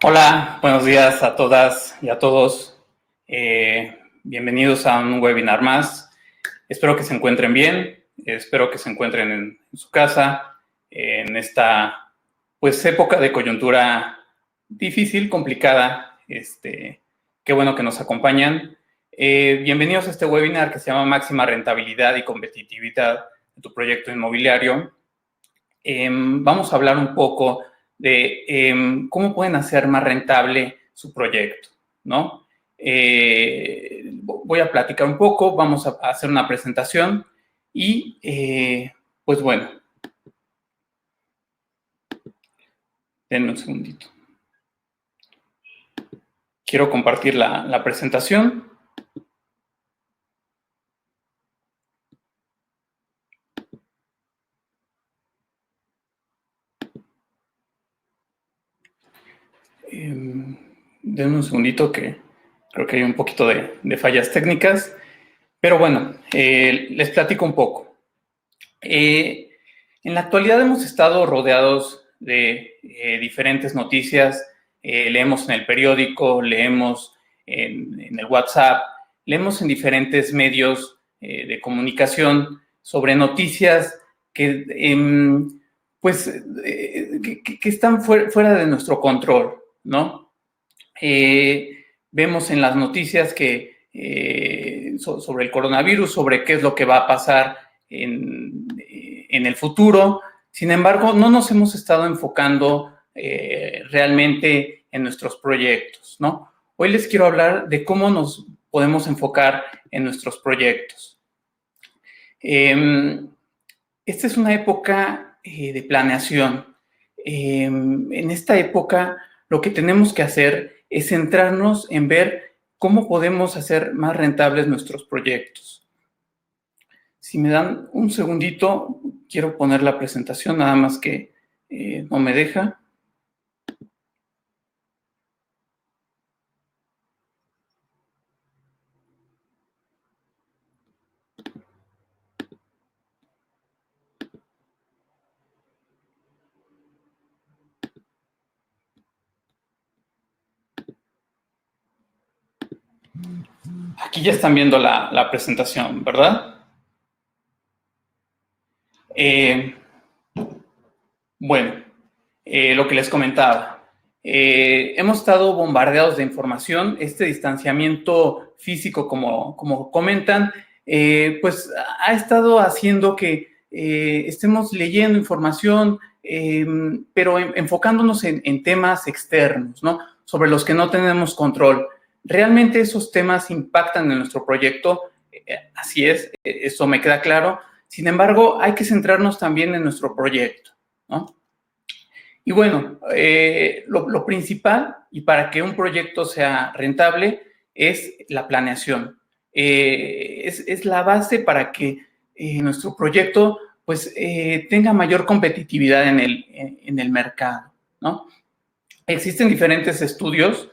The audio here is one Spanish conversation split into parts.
Hola, buenos días a todas y a todos. Bienvenidos a un webinar más. Espero que se encuentren bien, espero que se encuentren en su casa, en esta pues época de coyuntura difícil, complicada. Qué bueno que nos acompañan. Bienvenidos a este webinar que se llama Máxima Rentabilidad y Competitividad de tu proyecto inmobiliario. Vamos a hablar un poco de cómo pueden hacer más rentable su proyecto, ¿no? Voy a platicar un poco, vamos a hacer una presentación y, pues bueno, denme un segundito. Quiero compartir la presentación. Denme un segundito que creo que hay un poquito de fallas técnicas, pero bueno, les platico un poco. En la actualidad hemos estado rodeados de diferentes noticias, leemos en el periódico, leemos en el WhatsApp, leemos en diferentes medios de comunicación sobre noticias que, pues, que están fuera de nuestro control, ¿no? Vemos en las noticias que sobre el coronavirus, sobre qué es lo que va a pasar en el futuro. Sin embargo, no nos hemos estado enfocando realmente en nuestros proyectos, ¿no? Hoy les quiero hablar de cómo nos podemos enfocar en nuestros proyectos. Esta es una época de planeación. En esta época, lo que tenemos que hacer es centrarnos en ver cómo podemos hacer más rentables nuestros proyectos. Si me dan un segundito, quiero poner la presentación, nada más que no me deja. Aquí ya están viendo la presentación, ¿verdad? Bueno, lo que les comentaba. Hemos estado bombardeados de información. Este distanciamiento físico, como comentan, pues ha estado haciendo que estemos leyendo información, pero enfocándonos en temas externos, ¿no? Sobre los que no tenemos control. ¿Realmente esos temas impactan en nuestro proyecto? Así es, eso me queda claro. Sin embargo, hay que centrarnos también en nuestro proyecto, ¿no? Y bueno, lo principal y para que un proyecto sea rentable es la planeación. Es la base para que nuestro proyecto pues tenga mayor competitividad en el mercado, ¿no? Existen diferentes estudios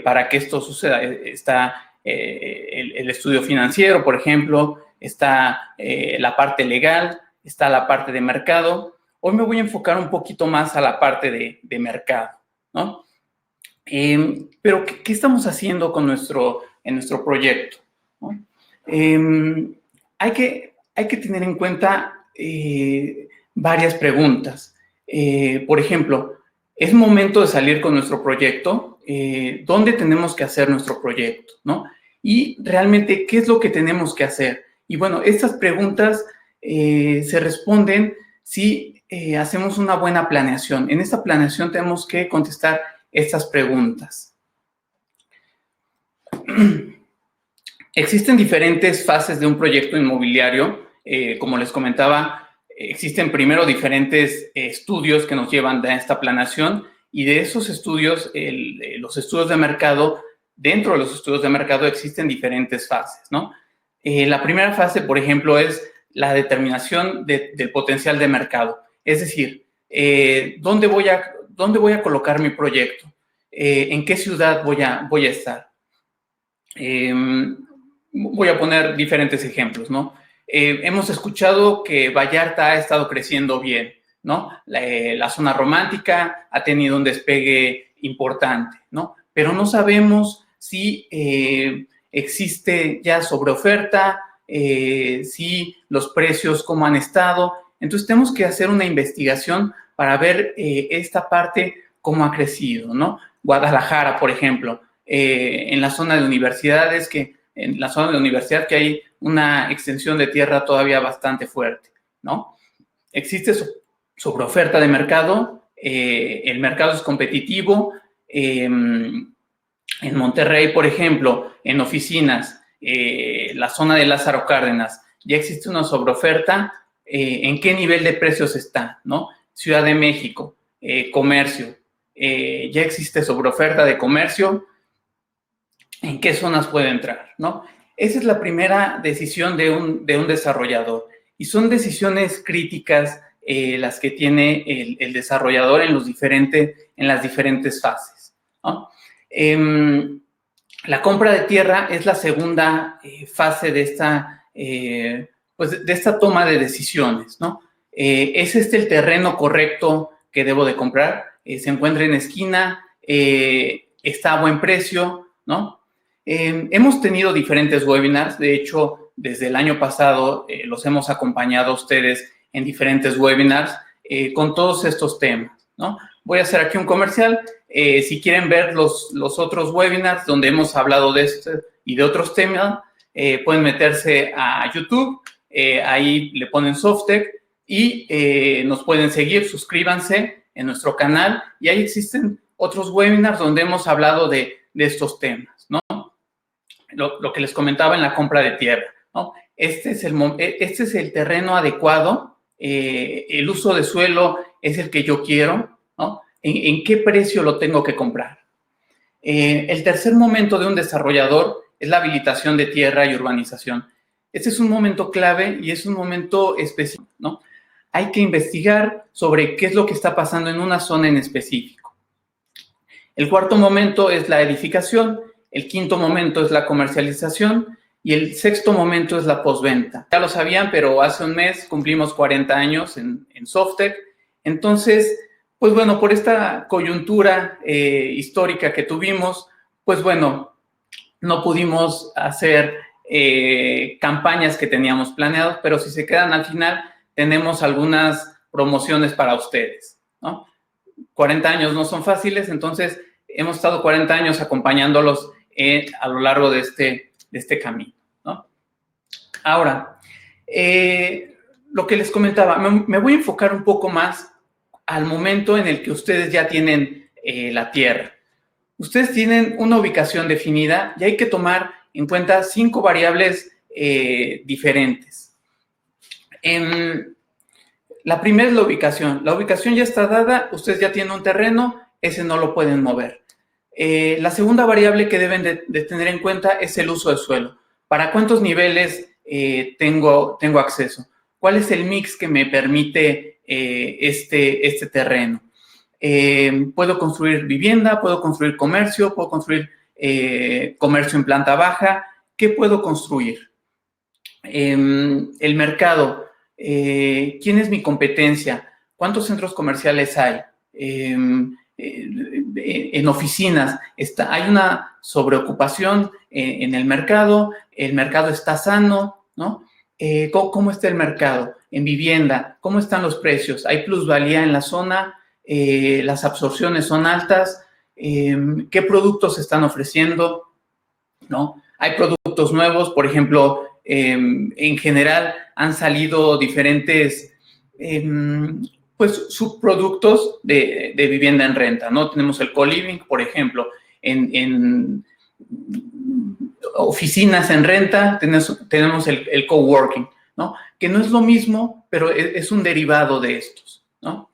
para que esto suceda. Está el estudio financiero, por ejemplo, está la parte legal, está la parte de mercado. Hoy me voy a enfocar un poquito más a la parte de mercado, ¿no? Pero, ¿qué estamos haciendo en nuestro proyecto? ¿No? Hay que tener en cuenta varias preguntas. Por ejemplo, ¿es momento de salir con nuestro proyecto? ¿Dónde tenemos que hacer nuestro proyecto? ¿No? Y realmente, ¿qué es lo que tenemos que hacer? Y bueno, estas preguntas se responden si hacemos una buena planeación. En esta planeación tenemos que contestar estas preguntas. Existen diferentes fases de un proyecto inmobiliario. Como les comentaba, existen primero diferentes estudios que nos llevan a esta planeación y de esos estudios, los estudios de mercado, dentro de los estudios de mercado existen diferentes fases, ¿no? La primera fase, por ejemplo, es la determinación del potencial de mercado. Es decir, ¿dónde voy a colocar mi proyecto? ¿En qué ciudad voy a estar? Voy a poner diferentes ejemplos, ¿no? Hemos escuchado que Vallarta ha estado creciendo bien, ¿no? La zona romántica ha tenido un despegue importante, ¿no? Pero no sabemos si existe ya sobreoferta, si los precios cómo han estado. Entonces tenemos que hacer una investigación para ver esta parte cómo ha crecido, ¿no? Guadalajara, por ejemplo, en la zona de universidades, en la zona de universidad que hay una extensión de tierra todavía bastante fuerte, ¿no? Existe sobreoferta de mercado, el mercado es competitivo. En Monterrey, por ejemplo, en oficinas, la zona de Lázaro Cárdenas, ya existe una sobreoferta. ¿En qué nivel de precios está, ¿no? Ciudad de México, comercio, ya existe sobreoferta de comercio. ¿En qué zonas puede entrar, ¿no? Esa es la primera decisión de un desarrollador. Y son decisiones críticas las que tiene el desarrollador en las diferentes fases, ¿no? La compra de tierra es la segunda fase de esta toma de decisiones, ¿no? ¿Es este el terreno correcto que debo de comprar? ¿Se encuentra en esquina? ¿Está a buen precio? ¿No? Hemos tenido diferentes webinars. De hecho, desde el año pasado los hemos acompañado a ustedes en diferentes webinars con todos estos temas, ¿no? Voy a hacer aquí un comercial. Si quieren ver los otros webinars donde hemos hablado de este y de otros temas, pueden meterse a YouTube. Ahí le ponen Softec y nos pueden seguir. Suscríbanse en nuestro canal y ahí existen otros webinars donde hemos hablado de estos temas, ¿no? Lo que les comentaba en la compra de tierra, ¿no? Este es el terreno adecuado, el uso de suelo es el que yo quiero, ¿no? ¿En qué precio lo tengo que comprar? El tercer momento de un desarrollador es la habilitación de tierra y urbanización. Este es un momento clave y es un momento específico, ¿no? Hay que investigar sobre qué es lo que está pasando en una zona en específico. El cuarto momento es la edificación, el quinto momento es la comercialización y el sexto momento es la postventa. Ya lo sabían, pero hace un mes cumplimos 40 años en Softec. Entonces, pues bueno, por esta coyuntura histórica que tuvimos, pues bueno, no pudimos hacer campañas que teníamos planeadas, pero si se quedan al final, tenemos algunas promociones para ustedes, ¿no? 40 años no son fáciles, entonces hemos estado 40 años acompañándolos a lo largo de este camino, ¿no? Ahora, lo que les comentaba, me voy a enfocar un poco más al momento en el que ustedes ya tienen la tierra. Ustedes tienen una ubicación definida y hay que tomar en cuenta 5 variables diferentes. La primera es la ubicación. La ubicación ya está dada, ustedes ya tienen un terreno, ese no lo pueden mover. La segunda variable que deben de tener en cuenta es el uso del suelo. ¿Para cuántos niveles tengo acceso? ¿Cuál es el mix que me permite este terreno? Puedo construir vivienda, puedo construir comercio, puedo construir comercio en planta baja. ¿Qué puedo construir? El mercado. ¿Quién es mi competencia? ¿Cuántos centros comerciales hay? En oficinas hay una sobreocupación en el mercado está sano, ¿no? ¿Cómo está el mercado? En vivienda, ¿cómo están los precios? ¿Hay plusvalía en la zona? ¿Las absorciones son altas? ¿Qué productos se están ofreciendo? ¿No? Hay productos nuevos, por ejemplo, en general han salido diferentes subproductos de vivienda en renta, ¿no? Tenemos el co-living, por ejemplo, en oficinas en renta, tenemos el coworking, ¿no? Que no es lo mismo, pero es un derivado de estos, ¿no?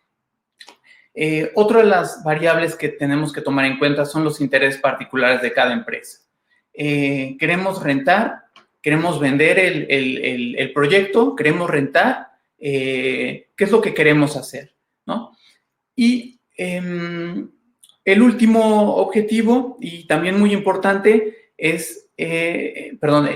Otra de las variables que tenemos que tomar en cuenta son los intereses particulares de cada empresa. ¿Queremos rentar? ¿Queremos vender el proyecto? ¿Queremos rentar? ¿Qué es lo que queremos hacer? ¿No? Y el último objetivo, y también muy importante,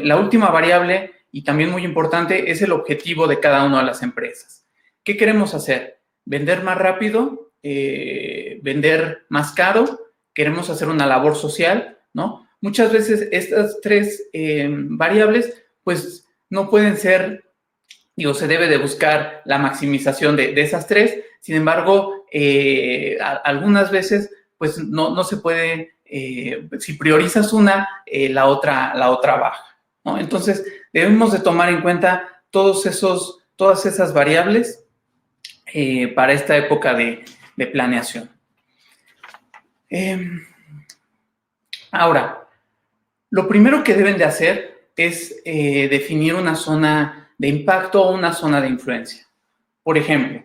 la última variable, y también muy importante, es el objetivo de cada una de las empresas. ¿Qué queremos hacer? ¿Vender más rápido? ¿Vender más caro? queremos hacer una labor social, ¿no? Muchas veces estas tres variables, pues, no pueden ser, digo, se debe de buscar la maximización de esas tres. Sin embargo, algunas veces, pues, no se puede, si priorizas una, la otra baja, ¿no? Entonces, debemos de tomar en cuenta todas esas variables para esta época de planeación. Ahora, lo primero que deben de hacer es definir una zona de impacto o una zona de influencia. Por ejemplo,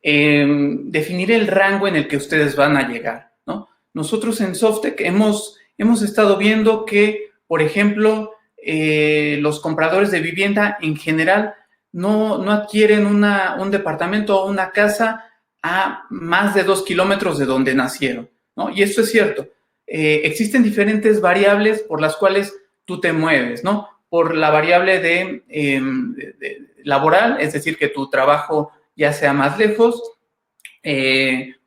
definir el rango en el que ustedes van a llegar, ¿no? Nosotros en Softec hemos estado viendo que, por ejemplo, los compradores de vivienda en general no adquieren un departamento o una casa a más de 2 kilómetros de donde nacieron, ¿no? Y esto es cierto. Existen diferentes variables por las cuales tú te mueves, ¿no? Por la variable de laboral, es decir, que tu trabajo ya sea más lejos,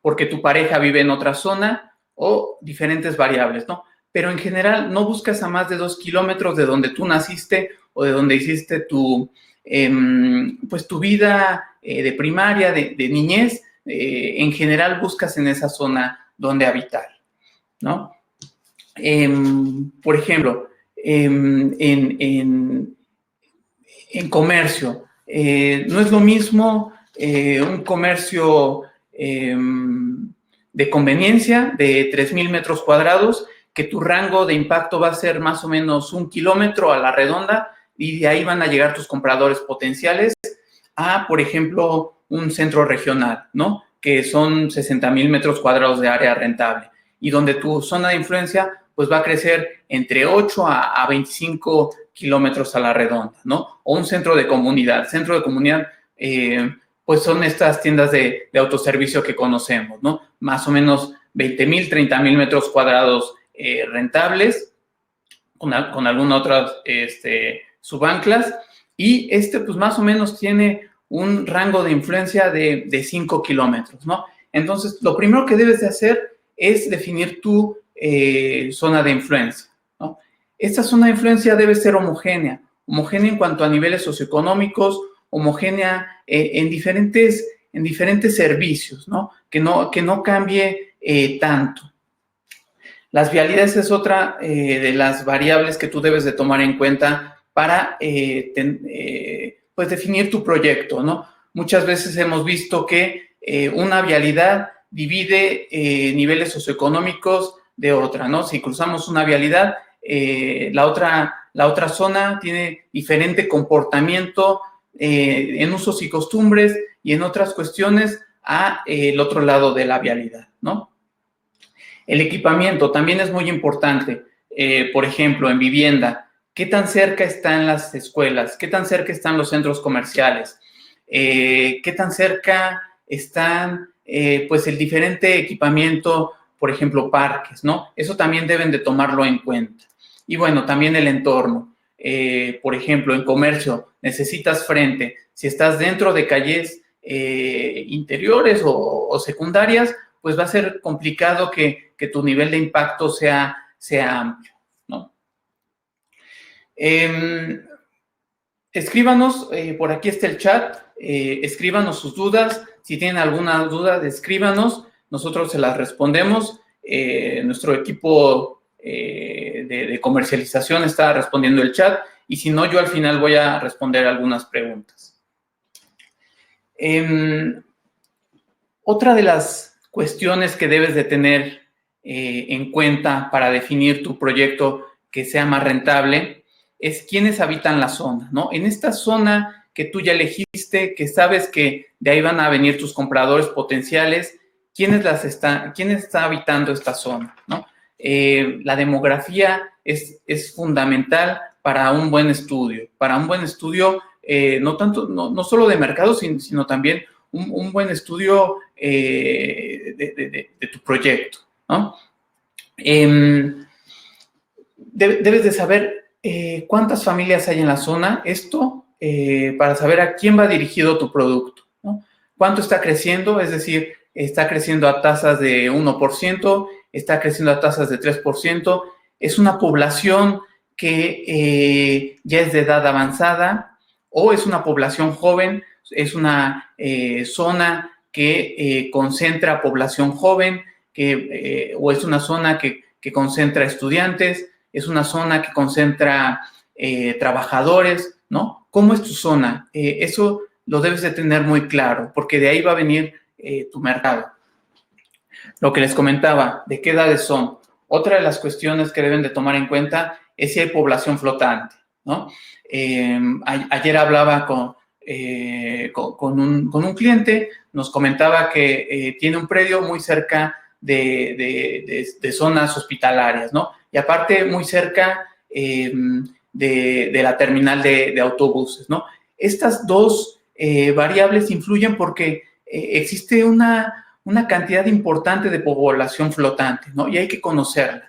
porque tu pareja vive en otra zona o diferentes variables, ¿no? Pero en general no buscas a más de 2 kilómetros de donde tú naciste o de donde hiciste pues tu vida de primaria, de niñez. En general buscas en esa zona donde habitar, ¿no? Por ejemplo, en comercio, no es lo mismo un comercio de conveniencia de 3,000 metros cuadrados, que tu rango de impacto va a ser más o menos 1 kilómetro a la redonda, y de ahí van a llegar tus compradores potenciales a, por ejemplo, un centro regional, ¿no? Que son 60,000 metros cuadrados de área rentable, y donde tu zona de influencia pues va a crecer entre 8 a 25 kilómetros a la redonda, ¿no? O un centro de comunidad. Centro de comunidad, pues son estas tiendas de autoservicio que conocemos, ¿no? Más o menos 20,000, 30,000 metros cuadrados rentables, con algunas otras subanclas, y pues más o menos tiene un rango de influencia de 5 kilómetros, ¿no? Entonces, lo primero que debes de hacer es definir tu zona de influencia, ¿no? Esta zona de influencia debe ser homogénea en cuanto a niveles socioeconómicos, homogénea en diferentes servicios, ¿no? Que no cambie tanto. Las vialidades es otra de las variables que tú debes de tomar en cuenta para pues definir tu proyecto, ¿no? Muchas veces hemos visto que una vialidad divide niveles socioeconómicos de otra, ¿no? Si cruzamos una vialidad, la otra zona tiene diferente comportamiento en usos y costumbres y en otras cuestiones a el otro lado de la vialidad, ¿no? El equipamiento también es muy importante. Por ejemplo, en vivienda, ¿qué tan cerca están las escuelas? ¿Qué tan cerca están los centros comerciales? ¿Qué tan cerca están, pues, el diferente equipamiento, por ejemplo, parques, ¿no? Eso también deben de tomarlo en cuenta. Y bueno, también el entorno. Por ejemplo, en comercio, necesitas frente. Si estás dentro de calles interiores o secundarias, pues va a ser complicado que tu nivel de impacto sea amplio, ¿no? Escríbanos, por aquí está el chat, escríbanos sus dudas. Si tienen alguna duda, escríbanos, nosotros se las respondemos. Nuestro equipo de comercialización está respondiendo el chat, y si no, yo al final voy a responder algunas preguntas. Otra de las cuestiones que debes de tener en cuenta para definir tu proyecto que sea más rentable es quiénes habitan la zona, ¿no? En esta zona que tú ya elegiste, que sabes que de ahí van a venir tus compradores potenciales, ¿quién está habitando esta zona, ¿no? La demografía es fundamental para un buen estudio. Para un buen estudio, no solo de mercado, sino también un buen estudio de tu proyecto, ¿no? Debes de saber cuántas familias hay en la zona, esto para saber a quién va dirigido tu producto, ¿no? Cuánto está creciendo, es decir, está creciendo a tasas de 1%, está creciendo a tasas de 3%. Es una población que ya es de edad avanzada o es una población joven, es una zona que concentra población joven, o es una zona que concentra estudiantes, es una zona que concentra trabajadores, ¿no? ¿Cómo es tu zona? Eso lo debes de tener muy claro, porque de ahí va a venir tu mercado. Lo que les comentaba, ¿de qué edades son? Otra de las cuestiones que deben de tomar en cuenta es si hay población flotante, ¿no? Ayer hablaba con un cliente, nos comentaba que tiene un predio muy cerca de zonas hospitalarias, ¿no? Y aparte muy cerca de la terminal de autobuses, ¿no? Estas dos variables influyen porque existe una cantidad importante de población flotante, ¿no? Y hay que conocerla.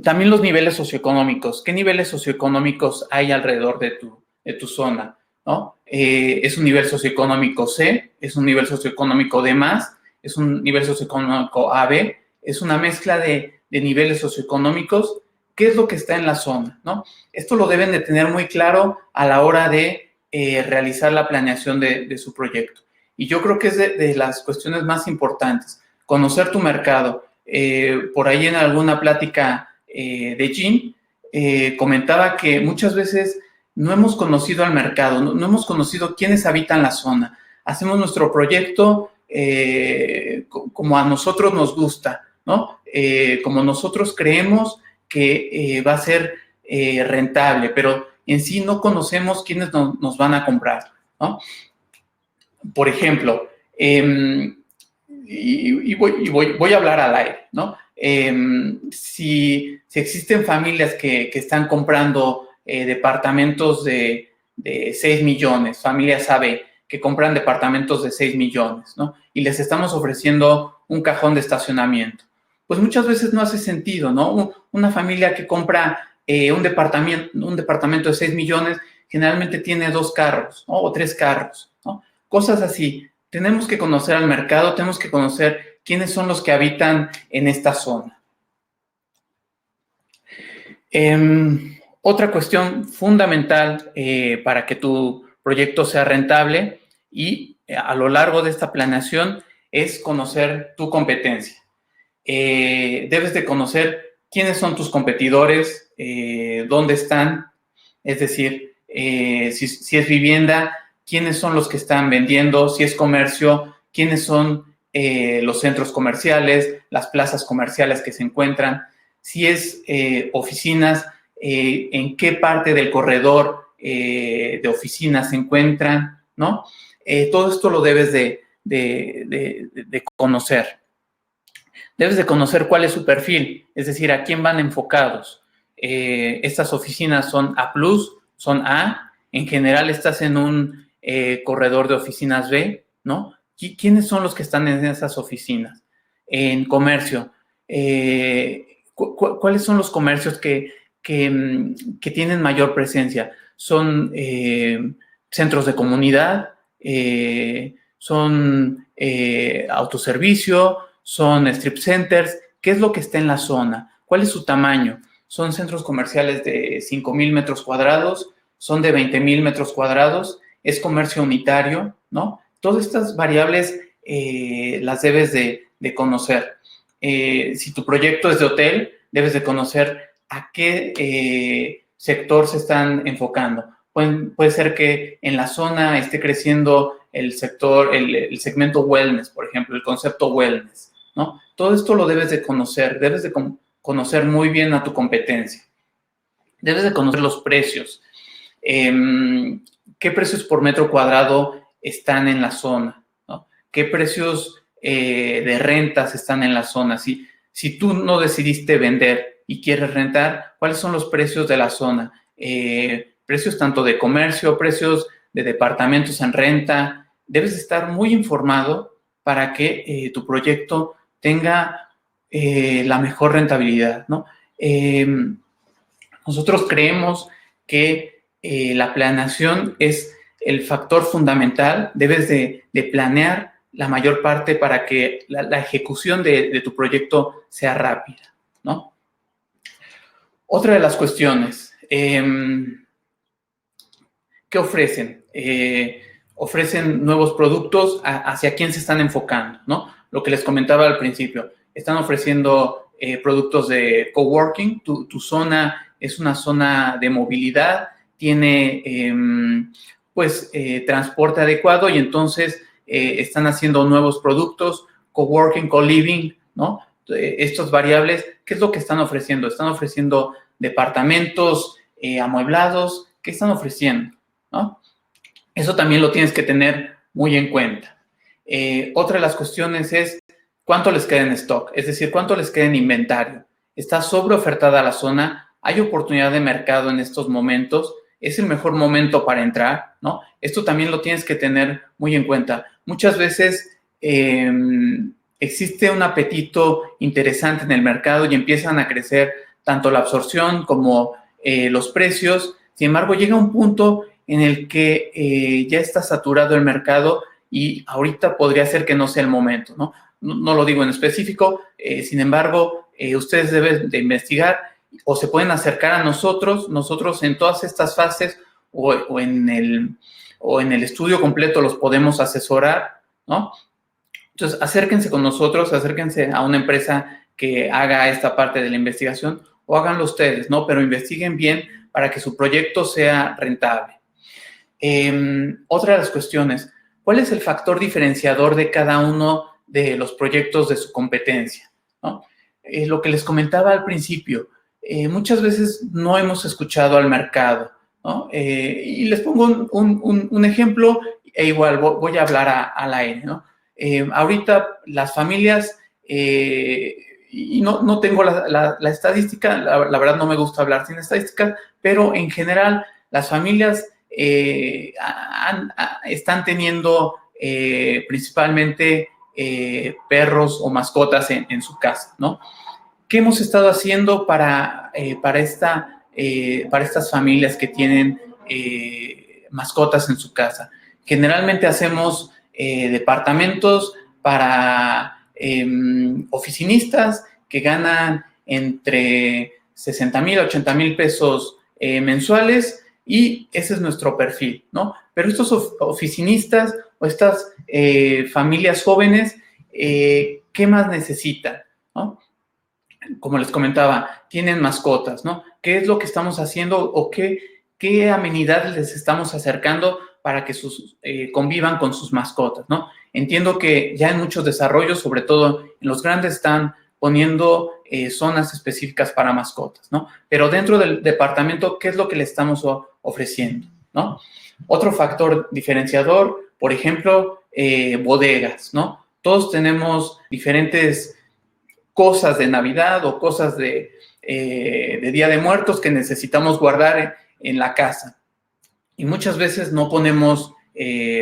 También los niveles socioeconómicos. ¿Qué niveles socioeconómicos hay alrededor de tu zona? ¿No? ¿Es un nivel socioeconómico C? ¿Es un nivel socioeconómico D+? ¿Es un nivel socioeconómico AB? Es una mezcla de niveles socioeconómicos. ¿Qué es lo que está en la zona? ¿No? Esto lo deben de tener muy claro a la hora de realizar la planeación de su proyecto. Y yo creo que es de las cuestiones más importantes. Conocer tu mercado. Por ahí en alguna plática de Jim, comentaba que muchas veces no hemos conocido al mercado, no hemos conocido quiénes habitan la zona. Hacemos nuestro proyecto como a nosotros nos gusta, ¿no? Como nosotros creemos que va a ser rentable, pero en sí no conocemos quiénes nos van a comprar, ¿no? Por ejemplo, voy a hablar al aire, ¿no? Si existen familias que están comprando departamentos de 6 millones, familias AB, que compran departamentos de 6 millones, ¿no? Y les estamos ofreciendo un cajón de estacionamiento. Pues muchas veces no hace sentido, ¿no? Una familia que compra un departamento de 6 millones generalmente tiene 2 carros, ¿no? O 3 carros, ¿no? Cosas así. Tenemos que conocer al mercado, tenemos que conocer quiénes son los que habitan en esta zona. Otra cuestión fundamental para que tu proyecto sea rentable y a lo largo de esta planeación es conocer tu competencia. Debes de conocer quiénes son tus competidores, dónde están, es decir, si es vivienda, quiénes son los que están vendiendo, si es comercio, quiénes son los centros comerciales, las plazas comerciales que se encuentran, si es oficinas, en qué parte del corredor de oficinas se encuentran, ¿no? Todo esto lo debes de conocer. Debes de conocer cuál es su perfil, es decir, a quién van enfocados. Estas oficinas son A+, son A. En general estás en un corredor de oficinas B, ¿no? ¿Quiénes son los que están en esas oficinas? En comercio, ¿cuáles son los comercios que tienen mayor presencia? Son centros de comunidad, son autoservicio, son strip centers. ¿Qué es lo que está en la zona? ¿Cuál es su tamaño? ¿Son centros comerciales de 5,000 metros cuadrados? ¿Son de 20,000 metros cuadrados? ¿Es comercio unitario? ¿No? Todas estas variables las debes de conocer. Si tu proyecto es de hotel, debes de conocer a qué sector se están enfocando. Puede ser que en la zona esté creciendo el sector, el segmento wellness, por ejemplo, el concepto wellness, ¿no? Todo esto lo debes de conocer, debes de conocer muy bien a tu competencia. Debes de conocer los precios. ¿Qué precios por metro cuadrado están en la zona? ¿No? ¿Qué precios de rentas están en la zona? Si tú no decidiste vender y quieres rentar, ¿cuáles son los precios de la zona? Precios tanto de comercio, precios de departamentos en renta. Debes estar muy informado para que tu proyecto tenga la mejor rentabilidad, ¿no? Nosotros creemos que la planeación es el factor fundamental. Debes de planear la mayor parte para que la ejecución de tu proyecto sea rápida, ¿no? Otra de las cuestiones, ¿qué ofrecen? Ofrecen nuevos productos, hacia quién se están enfocando, ¿no? Lo que les comentaba al principio, están ofreciendo productos de coworking, tu zona es una zona de movilidad, tiene transporte adecuado y entonces están haciendo nuevos productos, coworking, co-living, ¿no? Estos variables, ¿qué es lo que están ofreciendo? Están ofreciendo departamentos amueblados, ¿qué están ofreciendo? ¿No? Eso también lo tienes que tener muy en cuenta. Otra de las cuestiones es cuánto les queda en stock, es decir, cuánto les queda en inventario. ¿Está sobreofertada la zona? ¿Hay oportunidad de mercado en estos momentos? ¿Es el mejor momento para entrar? ¿No? Esto también lo tienes que tener muy en cuenta. Muchas veces existe un apetito interesante en el mercado y empiezan a crecer tanto la absorción como los precios. Sin embargo, llega un punto en el que ya está saturado el mercado y ahorita podría ser que no sea el momento, ¿no? No lo digo en específico, sin embargo, ustedes deben de investigar o se pueden acercar a nosotros en todas estas fases o en el estudio completo los podemos asesorar, ¿no? Entonces, acérquense con nosotros, acérquense a una empresa que haga esta parte de la investigación o háganlo ustedes, ¿no? Pero investiguen bien para que su proyecto sea rentable. Otra de las cuestiones, ¿cuál es el factor diferenciador de cada uno de los proyectos de su competencia? ¿No? Lo que les comentaba al principio, muchas veces no hemos escuchado al mercado, ¿no? Y les pongo un ejemplo e igual voy a hablar al aire, ¿no? Ahorita las familias, y no tengo la estadística, la verdad no me gusta hablar sin estadística, pero en general las familias están teniendo principalmente perros o mascotas en su casa, ¿no? ¿Qué hemos estado haciendo para estas familias que tienen mascotas en su casa? Generalmente hacemos departamentos para oficinistas que ganan entre 60,000 a 80,000 pesos mensuales y ese es nuestro perfil, ¿no? Pero estos oficinistas o estas familias jóvenes, ¿qué más necesitan, ¿no? Como les comentaba, tienen mascotas, ¿no? ¿Qué es lo que estamos haciendo o qué amenidades les estamos acercando para que convivan con sus mascotas, ¿no? Entiendo que ya en muchos desarrollos, sobre todo en los grandes, están poniendo zonas específicas para mascotas, ¿no? Pero dentro del departamento, ¿qué es lo que le estamos ofreciendo, ¿no? Otro factor diferenciador, por ejemplo, bodegas, ¿no? Todos tenemos diferentes cosas de Navidad o cosas de Día de Muertos que necesitamos guardar en la casa. Y muchas veces no ponemos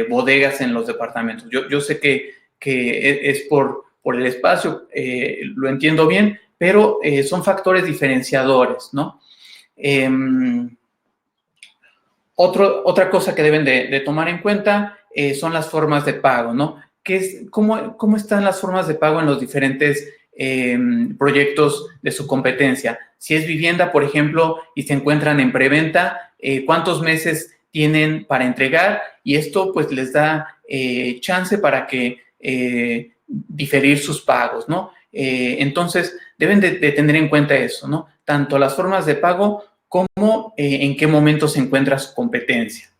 bodegas en los departamentos. Yo sé que es por el espacio, lo entiendo bien, pero son factores diferenciadores, ¿no? Otra cosa que deben de tomar en cuenta son las formas de pago, ¿no? ¿Cómo están las formas de pago en los diferentes proyectos de su competencia? Si es vivienda, por ejemplo, y se encuentran en preventa, ¿cuántos meses tienen para entregar? Y esto pues les da chance para que diferir sus pagos, ¿no? Entonces, deben de tener en cuenta eso, ¿no? Tanto las formas de pago como en qué momento se encuentra su competencia.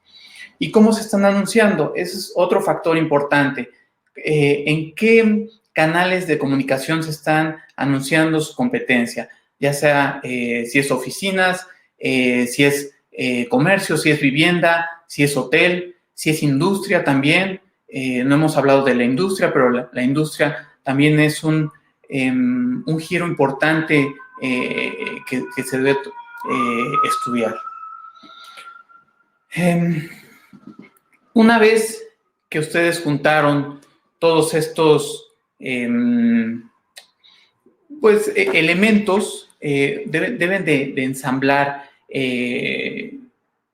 ¿Y cómo se están anunciando? Ese es otro factor importante. ¿En qué canales de comunicación se están anunciando su competencia? Ya sea si es oficinas, si es comercio, si es vivienda, si es hotel, si es industria también. No hemos hablado de la industria, pero la industria también es un giro importante que se debe estudiar. Una vez que ustedes juntaron todos estos elementos, deben de ensamblar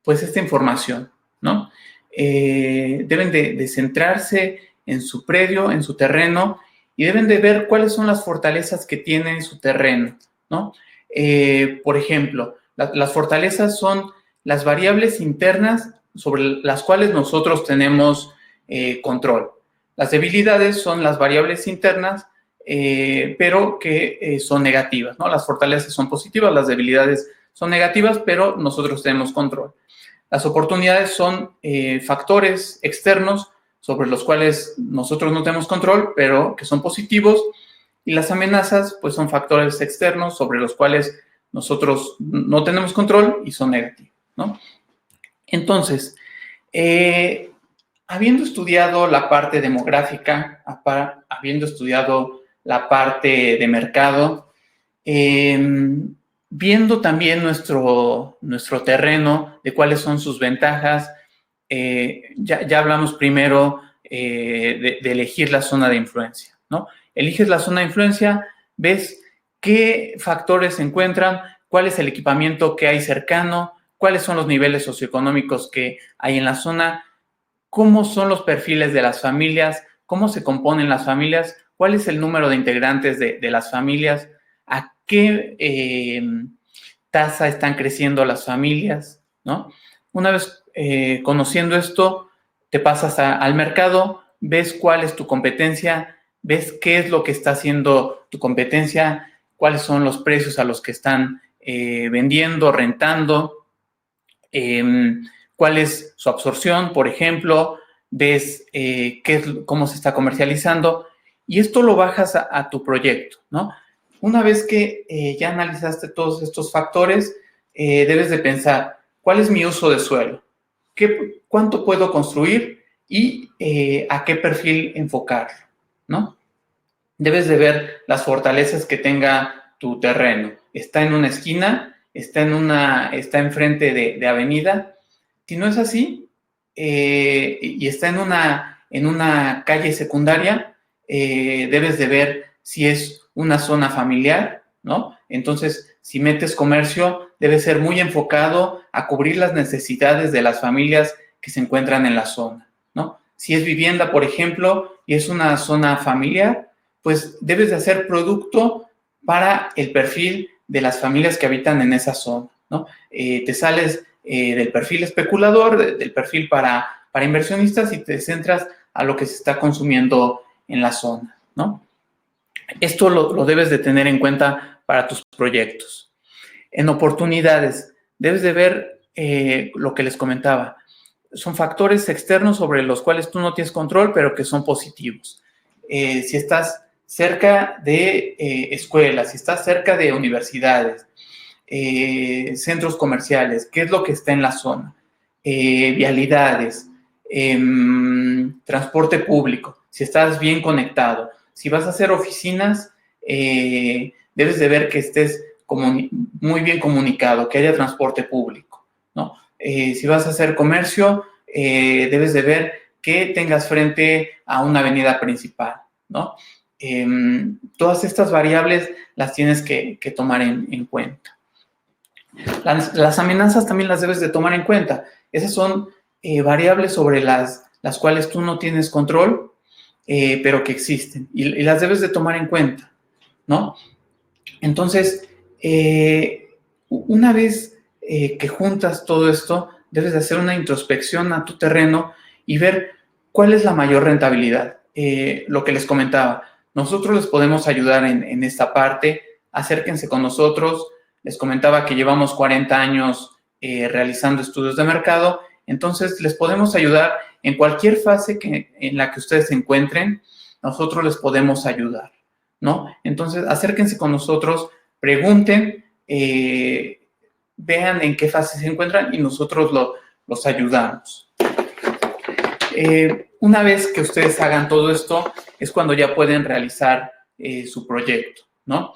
pues esta información, ¿no? Deben de centrarse en su predio, en su terreno, y deben de ver cuáles son las fortalezas que tiene en su terreno, ¿no? Por ejemplo, las fortalezas son las variables internas sobre las cuales nosotros tenemos control. Las debilidades son las variables internas, pero que son negativas, ¿no? Las fortalezas son positivas, las debilidades son negativas, pero nosotros tenemos control. Las oportunidades son factores externos sobre los cuales nosotros no tenemos control, pero que son positivos. Y las amenazas, pues son factores externos sobre los cuales nosotros no tenemos control y son negativos, ¿no? Entonces, habiendo estudiado la parte demográfica, habiendo estudiado la parte de mercado, viendo también nuestro terreno, de cuáles son sus ventajas, ya hablamos primero de elegir la zona de influencia, ¿no? Eliges la zona de influencia, ves qué factores se encuentran, cuál es el equipamiento que hay cercano, cuáles son los niveles socioeconómicos que hay en la zona, cómo son los perfiles de las familias, cómo se componen las familias, cuál es el número de integrantes de las familias, a qué tasa están creciendo las familias, ¿no? Una vez conociendo esto, te pasas al mercado, ves cuál es tu competencia, ves qué es lo que está haciendo tu competencia, cuáles son los precios a los que están vendiendo, rentando, cuál es su absorción, por ejemplo, ves cómo se está comercializando, y esto lo bajas a tu proyecto, ¿no? Una vez que ya analizaste todos estos factores, debes de pensar, ¿cuál es mi uso de suelo? ¿Cuánto puedo construir y a qué perfil enfocarlo, ¿no? Debes de ver las fortalezas que tenga tu terreno. ¿Está en una esquina? ¿Está enfrente de avenida? Si no es así, y está en una calle secundaria, debes de ver si es una zona familiar, ¿no? Entonces, si metes comercio, debe ser muy enfocado a cubrir las necesidades de las familias que se encuentran en la zona, ¿no? Si es vivienda, por ejemplo, y es una zona familiar, pues debes de hacer producto para el perfil de las familias que habitan en esa zona, ¿no? Te sales del perfil especulador, del perfil para inversionistas, y te centras a lo que se está consumiendo en la zona, ¿no? Esto lo debes de tener en cuenta para tus proyectos. En oportunidades, debes de ver lo que les comentaba. Son factores externos sobre los cuales tú no tienes control, pero que son positivos. Si estás cerca de escuelas, si estás cerca de universidades, centros comerciales, qué es lo que está en la zona, vialidades, transporte público, si estás bien conectado. Si vas a hacer oficinas, debes de ver que estés muy bien comunicado, que haya transporte público, ¿no? Si vas a hacer comercio, debes de ver que tengas frente a una avenida principal, ¿no? Todas estas variables las tienes que tomar en cuenta. Las amenazas también las debes de tomar en cuenta. Esas son variables sobre las cuales tú no tienes control, pero que existen, y las debes de tomar en cuenta, ¿no? Entonces, una vez que juntas todo esto, debes de hacer una introspección a tu terreno y ver cuál es la mayor rentabilidad. Lo que les comentaba, nosotros les podemos ayudar en esta parte. Acérquense con nosotros. Les comentaba que llevamos 40 años realizando estudios de mercado, entonces les podemos ayudar en cualquier fase en la que ustedes se encuentren. Nosotros les podemos ayudar, ¿no? Entonces, acérquense con nosotros, pregunten, vean en qué fase se encuentran y nosotros los ayudamos. Una vez que ustedes hagan todo esto, es cuando ya pueden realizar su proyecto, ¿no?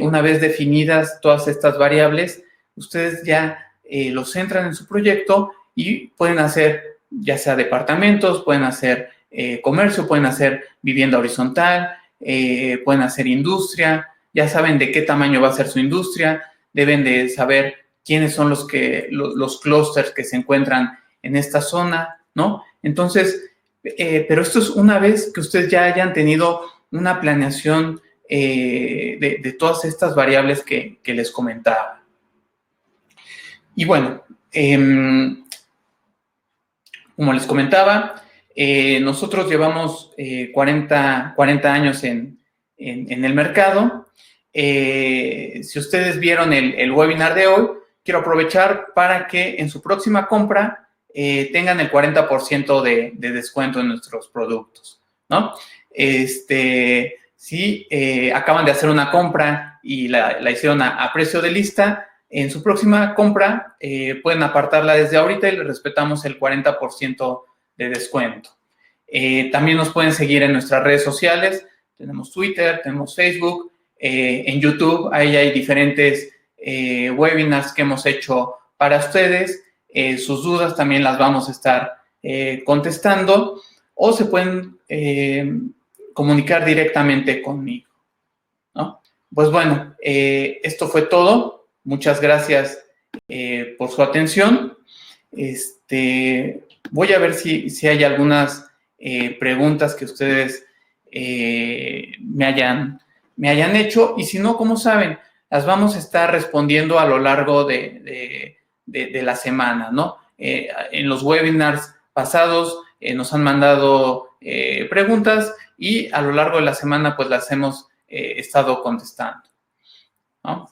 Una vez definidas todas estas variables, ustedes ya los centran en su proyecto y pueden hacer ya sea departamentos, pueden hacer comercio, pueden hacer vivienda horizontal, pueden hacer industria. Ya saben de qué tamaño va a ser su industria, deben de saber quiénes son los clústeres que se encuentran en esta zona, ¿no? Entonces, pero esto es una vez que ustedes ya hayan tenido una planeación de todas estas variables que les comentaba. Y bueno, como les comentaba, nosotros llevamos 40 años en el mercado. Si ustedes vieron el webinar de hoy, quiero aprovechar para que en su próxima compra tengan el 40% de descuento en nuestros productos, ¿no? Si acaban de hacer una compra y la hicieron a precio de lista, en su próxima compra pueden apartarla desde ahorita y le respetamos el 40% de descuento. También nos pueden seguir en nuestras redes sociales. Tenemos Twitter, tenemos Facebook, en YouTube. Ahí hay diferentes webinars que hemos hecho para ustedes. Sus dudas también las vamos a estar contestando, o se pueden comunicar directamente conmigo, ¿no? Pues bueno, esto fue todo. Muchas gracias por su atención. Voy a ver si hay algunas preguntas que ustedes me hayan hecho, y si no, como saben, las vamos a estar respondiendo a lo largo de la semana, ¿no? En los webinars pasados nos han mandado preguntas, y a lo largo de la semana pues las hemos estado contestando, ¿no?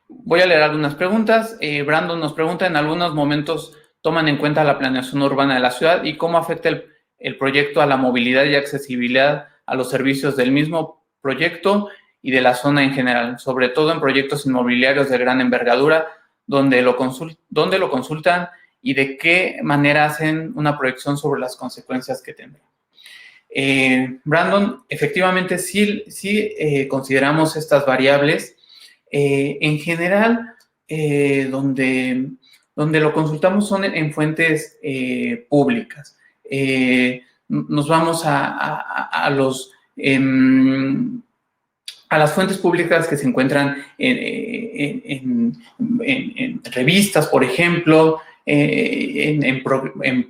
Voy a leer algunas preguntas. Brandon nos pregunta: en algunos momentos toman en cuenta la planeación urbana de la ciudad y cómo afecta el proyecto a la movilidad y accesibilidad a los servicios del mismo proyecto y de la zona en general, sobre todo en proyectos inmobiliarios de gran envergadura, donde lo consultan, y de qué manera hacen una proyección sobre las consecuencias que tendrá. Brandon, efectivamente sí consideramos estas variables. En general, donde lo consultamos son en fuentes públicas. Nos vamos a las fuentes públicas que se encuentran en revistas, por ejemplo, en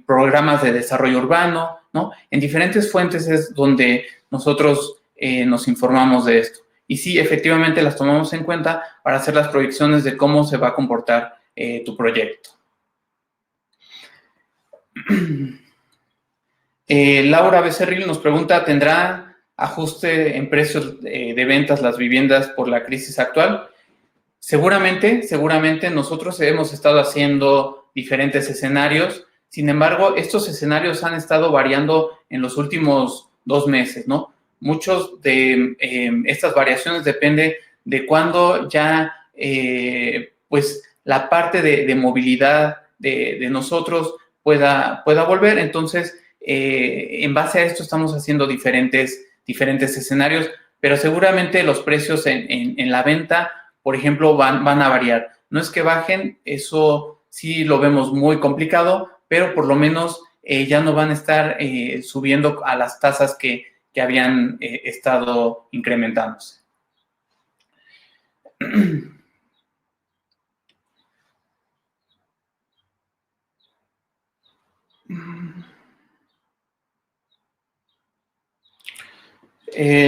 programas de desarrollo urbano, ¿no? En diferentes fuentes es donde nosotros nos informamos de esto. Y sí, efectivamente las tomamos en cuenta para hacer las proyecciones de cómo se va a comportar tu proyecto. Laura Becerril nos pregunta: ¿tendrá ajuste en precios de ventas las viviendas por la crisis actual? Seguramente nosotros hemos estado haciendo diferentes escenarios. Sin embargo, estos escenarios han estado variando en los últimos 2 meses, ¿no? Muchos de estas variaciones depende de cuándo ya, pues, la parte de movilidad de nosotros pueda volver. Entonces, en base a esto estamos haciendo diferentes escenarios, pero seguramente los precios en la venta, por ejemplo, van a variar. No es que bajen, eso sí lo vemos muy complicado, pero por lo menos ya no van a estar subiendo a las tasas que habían estado incrementándose.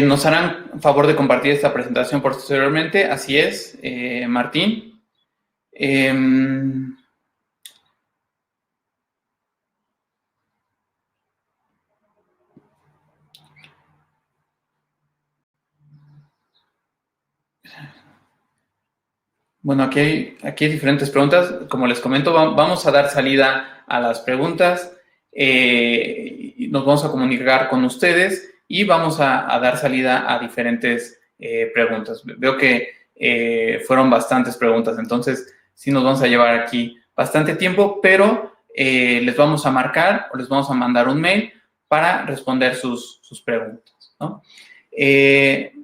Nos harán favor de compartir esta presentación posteriormente. Así es, Martín. Bueno, aquí hay diferentes preguntas. Como les comento, vamos a dar salida a las preguntas. Nos vamos a comunicar con ustedes y vamos a dar salida a diferentes preguntas. Veo que fueron bastantes preguntas, entonces sí nos vamos a llevar aquí bastante tiempo, pero les vamos a marcar o les vamos a mandar un mail para responder sus preguntas, ¿no?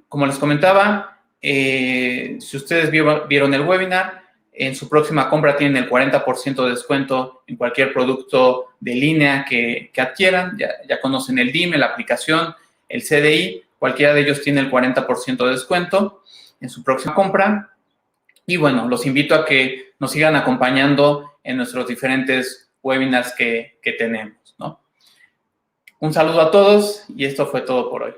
Como les comentaba, si ustedes vieron el webinar, en su próxima compra tienen el 40% de descuento en cualquier producto de línea que adquieran. Ya conocen el DIME, la aplicación, el CDI, cualquiera de ellos tiene el 40% de descuento en su próxima compra. Y bueno, los invito a que nos sigan acompañando en nuestros diferentes webinars que tenemos, ¿no? Un saludo a todos y esto fue todo por hoy.